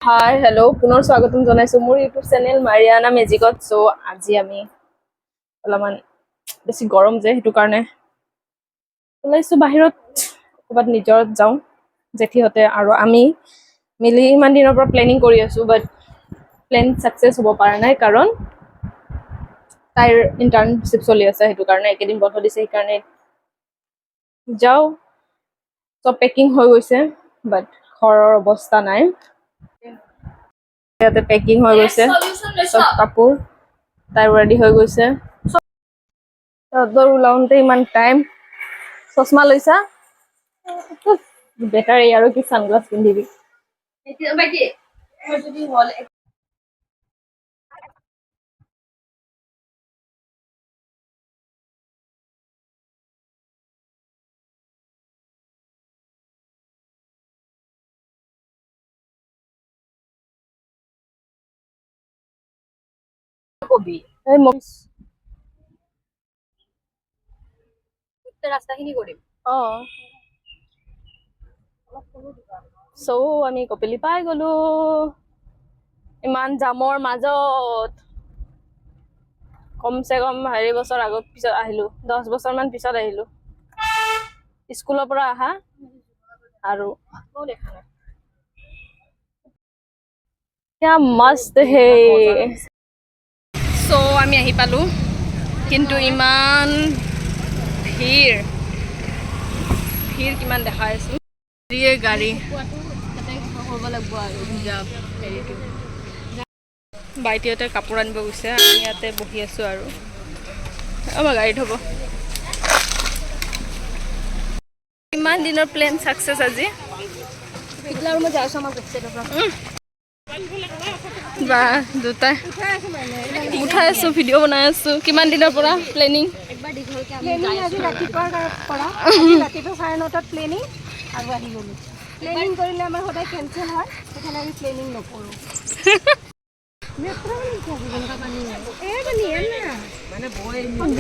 Hi hello' পুনৰ স্বাগতম জনাইছো মোৰ ইউটিউব চেনেল মাৰিয়ানা মেজিকত। চ' আজি আমি অলপমান বেছি গৰম যে সেইটো কাৰণে ওলাইছো বাহিৰত, ক'ৰবাত নিজৰত যাওঁ। জেঠিহঁতে আৰু আমি মিলি ইমান দিনৰ পৰা প্লেনিং কৰি আছো, বাট প্লেন ছাকচেছ হ'ব পৰা নাই কাৰণ তাইৰ ইণ্টাৰ্ণশ্বিপ চলি আছে, সেইটো কাৰণে একেদিন বন্ধ দিছে। সেইকাৰণে যাওঁ, চব পেকিং হৈ গৈছে, বাট ঘৰৰ অৱস্থা নাই। ইয়াতে পেকিং হৈ গৈছে চব কাপোৰ, তাই ৰেডি হৈ গৈছে। সিহঁতৰ ওলাওঁতে ইমান টাইম। চশমা লৈছা? বেটাৰ আৰু কি ছানগ্লাছ পিন্ধিবি। কবি এই ৰাস্তাখিনি কৰিম। চ' আমি কপিলি পাই গলো ইমান জামৰ মাজত। কমচে কম বছৰ আগত পিছত আহিলো, 10 বছৰমান পিছত আহিলো স্কুলৰ পৰা আহা। আৰু क्या मस्त है। চ' আমি আহি পালো, কিন্তু ইমান ভিৰ কিমান দেখাই আছো। গাড়ী বাইটিহঁতে কাপোৰ আনিব গৈছে, আমি ইয়াতে বহি আছো আৰু আমাৰ গাড়ীত হ'ব। ইমান দিনৰ প্লেন ছাকচেছ আজি। বা দুটাই উঠাই আছো, ভিডিঅ' বনাই আছো। কিমান দিনৰ পৰা প্লেনিং? ৰাতিপুৱা 9:30 প্লেনিং আৰু আহি গ'লো। প্লেনিং কৰিলে আমাৰ সদায় কেঞ্চেল হয়, সেইকাৰণে আমি প্লেনিং নকৰোঁ।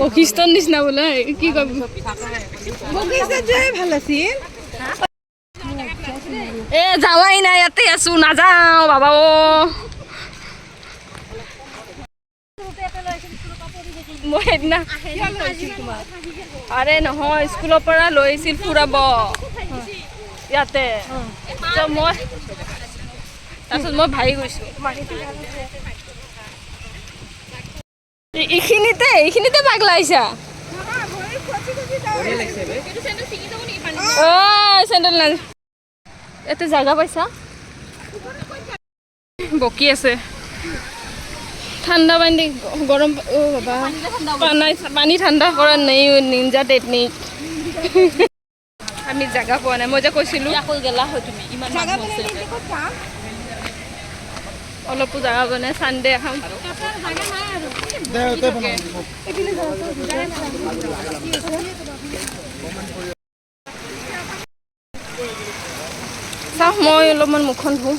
বশিষ্ঠৰ নিচিনা বোলে, কি কবি? ভাল আছিল। এ যাৱাই নাই, ইয়াতে আছো, নাযাওঁ বাবা। মই সেইদিনা আৰে নহয়, স্কুলৰ পৰা লৈছিল ফুৰাব ইয়াতে, মই তাৰপিছত মই ভাগি গৈছো। এইখিনিতে পাগলা আহিছা। চেণ্ডেল নাই, ইয়াতে জাগা পাইছা? বকি আছে। ঠাণ্ডা পানী গৰম, বাবা পানী ঠাণ্ডা কৰা নাই, নিঞ্জা টেকনিক। আমি জাগা পোৱা নাই, মই যে কৈছিলো গেলা হয় তুমি, ইমান অলপো জাগা পোৱা নাই। চানডে এখন চাওঁ, মই অলপমান মুখখন ধুম,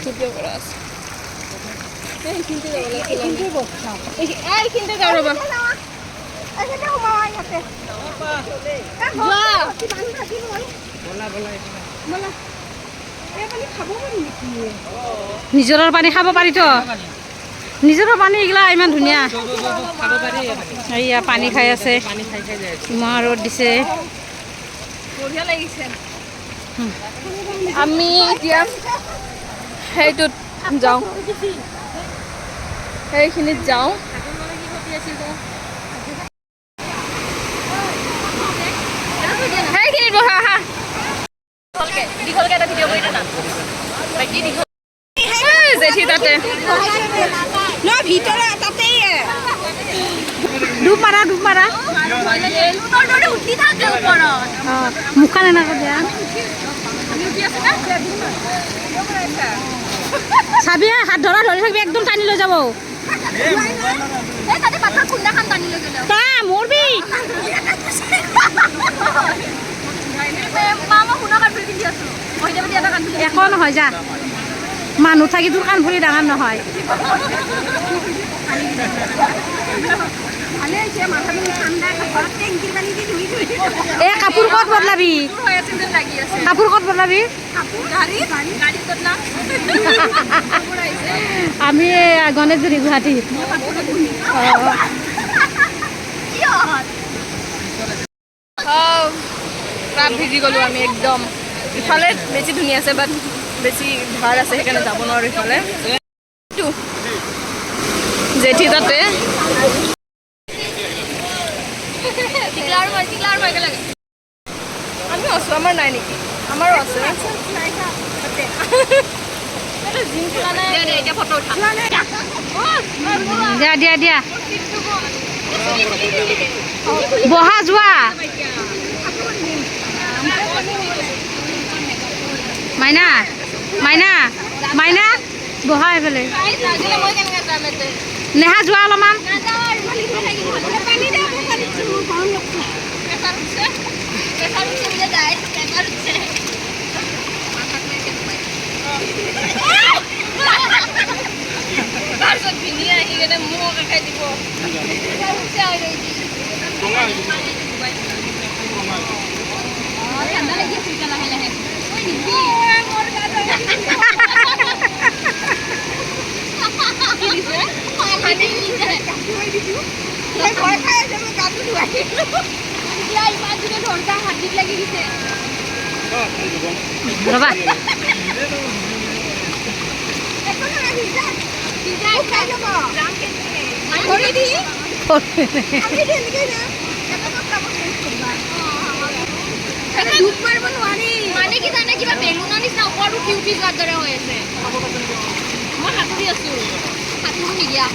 ভিডিঅ' কৰা আছে। এইখিনিতে যাওঁ ৰ'বা। নিজৰৰ পানী খাব পাৰিতো, নিজৰৰ পানী এইগিলা ইমান ধুনীয়া। এইয়া পানী খাই আছে, ইমান ৰ'দ দিছে, বঢ়িয়া লাগিছে। আমি এতিয়া সেইটোত যাওঁ, সেইখিনিত যাওঁ। সেইখিনিত বহা, আহা। দীঘলকে এটা ভিডিঅ' কৰি দিনা, জেঠি তাতে ডুব মাৰা মুখখন এনেকৈ দিয়া। চাবি, হাত ধৰি থাকিবি, একদম টানি লৈ যাব। মৰবি একো নহয়, যা। মানুহ থাকি তোৰ কাণফুলি ডাঙৰ নহয়। ভালে হৈছে মাথাটো ঠাণ্ডা ঘৰত টেংকিৰ পানী দি ধুই ধুই এ কাপোৰ ক'ত বদলাবি হৈ আছে যেন লাগি আছে কাপোৰ ক'ত বদলাবি কাপোৰ গাড়ীত বদলাম আমি গণেশগুৰি গুৱাহাটী প্ৰায় ভিজি গ'লোঁ আমি একদম ইফালে বেছি ধুনীয়া আছে বাট বেছি ধাৰ আছে সেইকাৰণে যাব নোৱাৰোঁ ইফালে জেঠি তাতে আমি আছোঁ আমাৰ নাই নেকি আমাৰো আছে এতিয়া ফটো উঠা দিয়া দিয়া দিয়া বহা যোৱা মাইনা মাইনা মাইনা বহা এইফালে নেহা যোৱা অলপমান ৰ'বা মানে কি জানে কিবা বেলুনৰ নিচিনা ওপৰত উঠি উঠি যোৱাৰ দৰে হৈ আছে মই সাঁতুৰি আছোঁ সাঁতুৰো নিদিয়া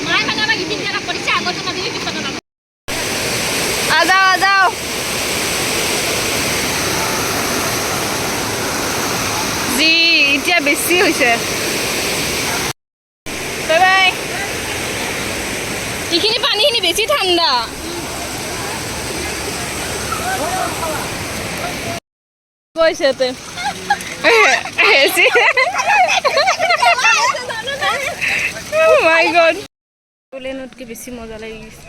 মায়ে মানে আমাক ইপিন জেগা কৰিছে আগতো নাদিবি পিছতো নাদিবি আজাও আজাও যি এতিয়া বেছি হৈছে বাই বাই এইখিনি পানীখিনি বেছি ঠাণ্ডা গৈছে একলেণ্ডতকৈ বেছি মজা লাগি গৈছে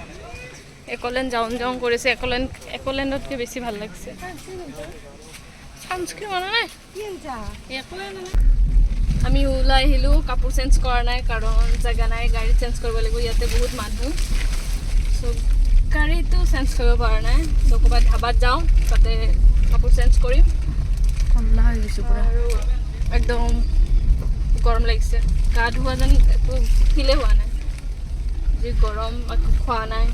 একলেণ্ড যাওঁ যাওঁ কৰিছে একলেণ্ডতকৈ বেছি ভাল লাগিছে ছানস্ক্ৰীন মানে নাই আমি ওলাই আহিলোঁ কাপোৰ চেঞ্জ কৰা নাই কাৰণ জেগা নাই গাড়ী চেঞ্জ কৰিব লাগিব ইয়াতে বহুত মানুহ চ' গাড়ীটো চেঞ্জ কৰিব পৰা নাই চ' ক'ৰবাত ধাবাত যাওঁ তাতে কাপোৰ চেঞ্জ কৰিম ঠাণ্ডা হৈ গৈছোঁ পুৰা আৰু একদম গৰম লাগিছে গা ধোৱা যেন একো ফিলে হোৱা নাই যি গৰম একো খোৱা নাই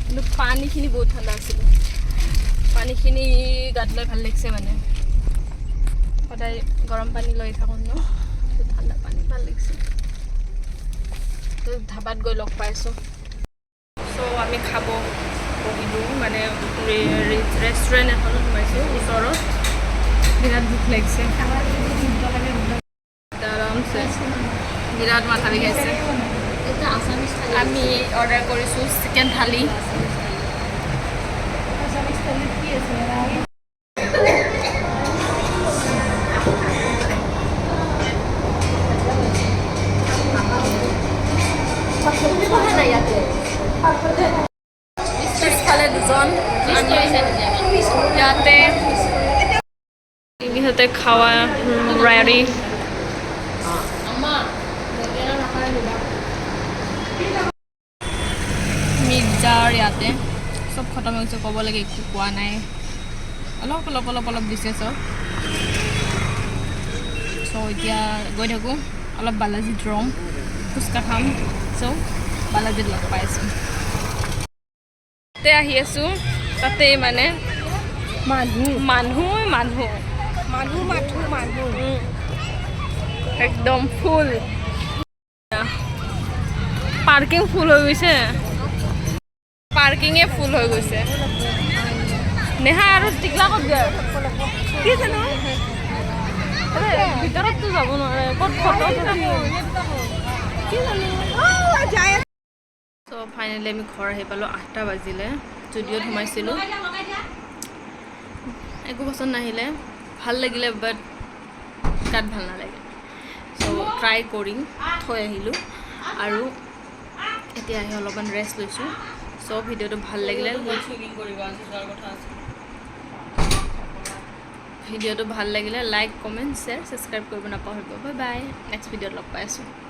কিন্তু পানীখিনি বহুত ঠাণ্ডা আছিলে পানীখিনি গাত লৈ ভাল লাগিছে মানে সদায় গৰম পানী লৈ থাকোঁ ন ঠাণ্ডা পানী ভাল লাগিছে তো ধাবাত গৈ লগ পাইছোঁ চ' আমি খাব বহিলোঁ মানে ৰেষ্টুৰেণ্ট এখন সোমাইছোঁ ওচৰত বিৰাট ভোক লাগিছে আৰামছে বিৰাট মাথা বিষাইছে আমি অৰ্ডাৰ কৰিছোঁ চিকেন থালি পিছফালে দুজন ইয়াতে ইহঁতে খাৱা ৰেডি মিৰ্জাৰ ইয়াতে চব খতম হৈছে ক'ব লাগে একো পোৱা নাই অলপ অলপ অলপ অলপ দিছে চব চ' এতিয়া গৈ থাকোঁ অলপ বালাজীত ৰম ফুচকা খাম চ' বালাজীত লগ পাইছোঁ তাতে আহি আছোঁ তাতে মানে মানুহ একদম ফুল পাৰ্কিং ফুল হৈ গৈছে পাৰ্কিঙে ফুল হৈ গৈছে নেহা আৰু টিকলা ক'ত গ'ল কি জানো ভিতৰততো যাব নোৱাৰে ক'ত ফটো চ' ফাইনেলি আমি ঘৰ আহি পালোঁ 8টা বাজিলে ষ্টুডিঅ'ত সোমাইছিলোঁ একো পচন্দ নাহিলে ভাল লাগিলে বাট গাত ভাল নালাগে চ' ট্ৰাই কৰিম থৈ আহিলোঁ আৰু এতিয়া আহি অলপমান ৰেষ্ট লৈছোঁ চ' ভিডিঅ'টো ভাল লাগিলে ভিডিঅ'টো ভাল লাগিলে লাইক কমেণ্ট শ্বেয়াৰ ছাবস্ক্ৰাইব কৰিব নাপাহৰিব বাই বাই নেক্সট ভিডিঅ'ত লগ পাই আছোঁ